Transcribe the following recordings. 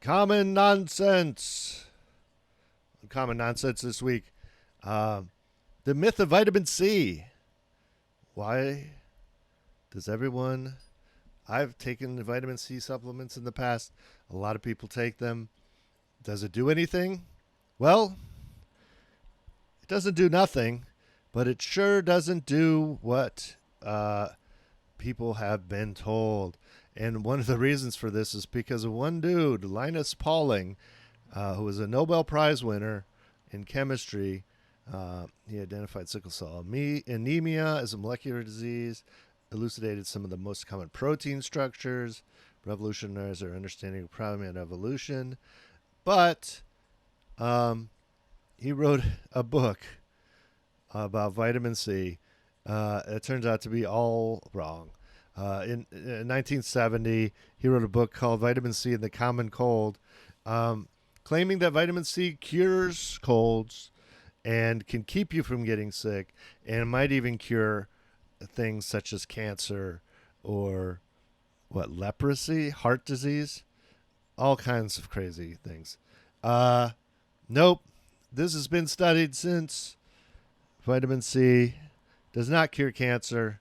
Common nonsense. Common nonsense this week. The myth of vitamin C. Why does everyone... I've taken the vitamin C supplements in the past. A lot of people take them. Does it do anything? Well, it doesn't do nothing, but it sure doesn't do what people have been told. And one of the reasons for this is because of one dude, Linus Pauling, who was a Nobel Prize winner in chemistry. He identified sickle cell anemia as a molecular disease, elucidated some of the most common protein structures, revolutionized our understanding of primate evolution. But he wrote a book about vitamin C. It turns out to be all wrong. In 1970, he wrote a book called Vitamin C and the Common Cold, claiming that vitamin C cures colds and can keep you from getting sick and might even cure things such as cancer or leprosy, heart disease, all kinds of crazy things. Nope. This has been studied since. Vitamin C does not cure cancer.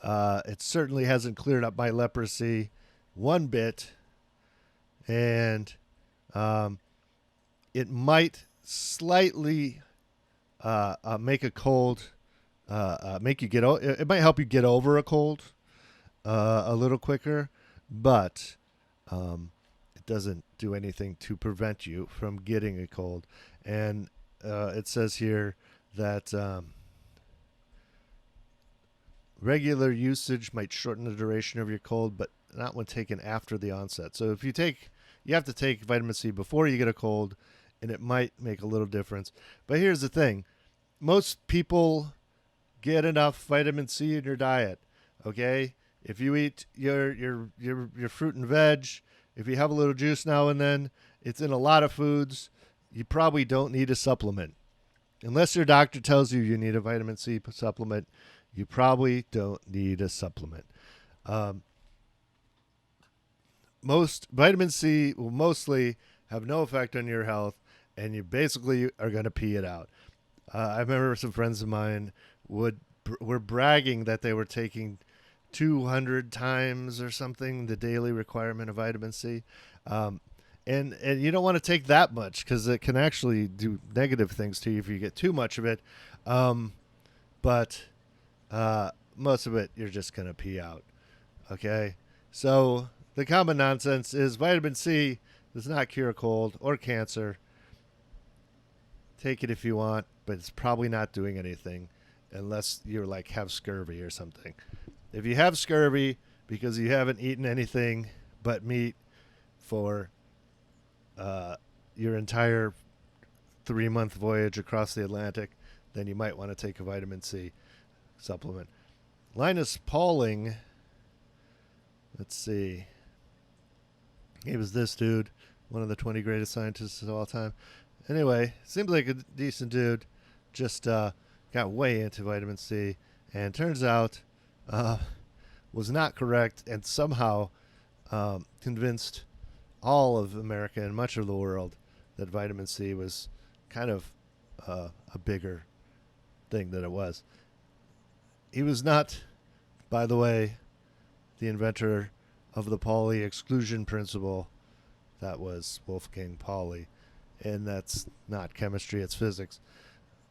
It certainly hasn't cleared up my leprosy one bit. And it might slightly make a cold, make you it might help you get over a cold a little quicker, but it doesn't do anything to prevent you from getting a cold. And it says here that regular usage might shorten the duration of your cold, but not when taken after the onset. So if you have to take vitamin C before you get a cold, and it might make a little difference. But here's the thing. Most people get enough vitamin C in your diet, okay? If you eat your fruit and veg, if you have a little juice now and then, it's in a lot of foods. You probably don't need a supplement. Unless your doctor tells you need a vitamin C supplement, you probably don't need a supplement. Most vitamin C will mostly have no effect on your health, and you basically are going to pee it out. I remember some friends of mine were bragging that they were taking 200 times or something the daily requirement of vitamin C. And you don't want to take that much because it can actually do negative things to you if you get too much of it. But most of it you're just going to pee out. Okay? So the common nonsense is vitamin C does not cure a cold or cancer. Take it if you want, but it's probably not doing anything unless you're have scurvy or something. If you have scurvy because you haven't eaten anything but meat for your entire 3-month voyage across the Atlantic, then you might want to take a vitamin C supplement. Linus Pauling, let's see. He was this dude, one of the 20 greatest scientists of all time. Anyway, seems like a decent dude. Just got way into vitamin C, and turns out was not correct, and somehow convinced all of America and much of the world that vitamin C was kind of a bigger thing than it was. He was not, by the way, the inventor of the Pauli exclusion principle. That was Wolfgang Pauli, and that's not chemistry, it's physics.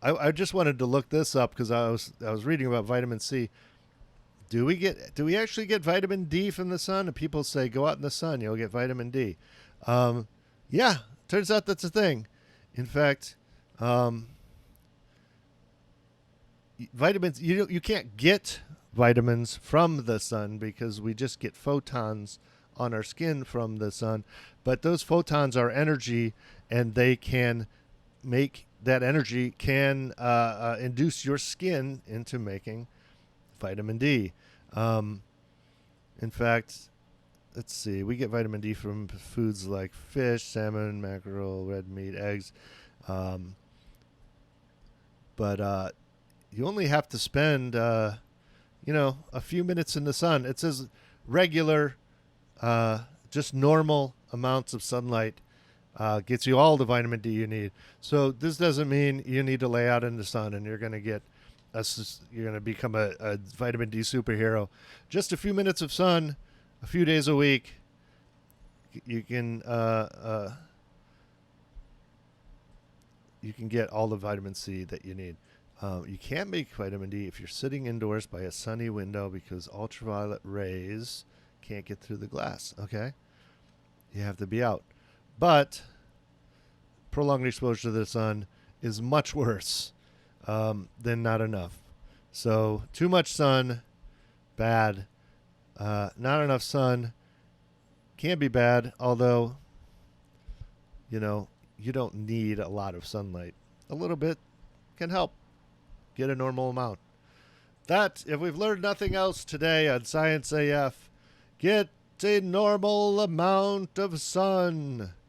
I just wanted to look this up because I was reading about vitamin C. Do we actually get vitamin D from the sun? And people say go out in the sun, you'll get vitamin D. Yeah, turns out that's a thing. In fact, vitamins you can't get vitamins from the sun because we just get photons on our skin from the sun, but those photons are energy, and they can make that energy can induce your skin into making vitamin D. In fact, let's see, we get vitamin D from foods like fish, salmon, mackerel, red meat, eggs, but you only have to spend a few minutes in the sun. It says regular, just normal amounts of sunlight gets you all the vitamin D you need. So this doesn't mean you need to lay out in the sun and you're going to get you're going to become a vitamin D superhero. Just a few minutes of sun, a few days a week, you can get all the vitamin C that you need. You can't make vitamin D if you're sitting indoors by a sunny window because ultraviolet rays can't get through the glass. Okay, you have to be out. But prolonged exposure to the sun is much worse than not enough. So too much sun, bad. Not enough sun can be bad, although, you don't need a lot of sunlight. A little bit can help. Get a normal amount. That, if we've learned nothing else today on Science AF, get a normal amount of sun.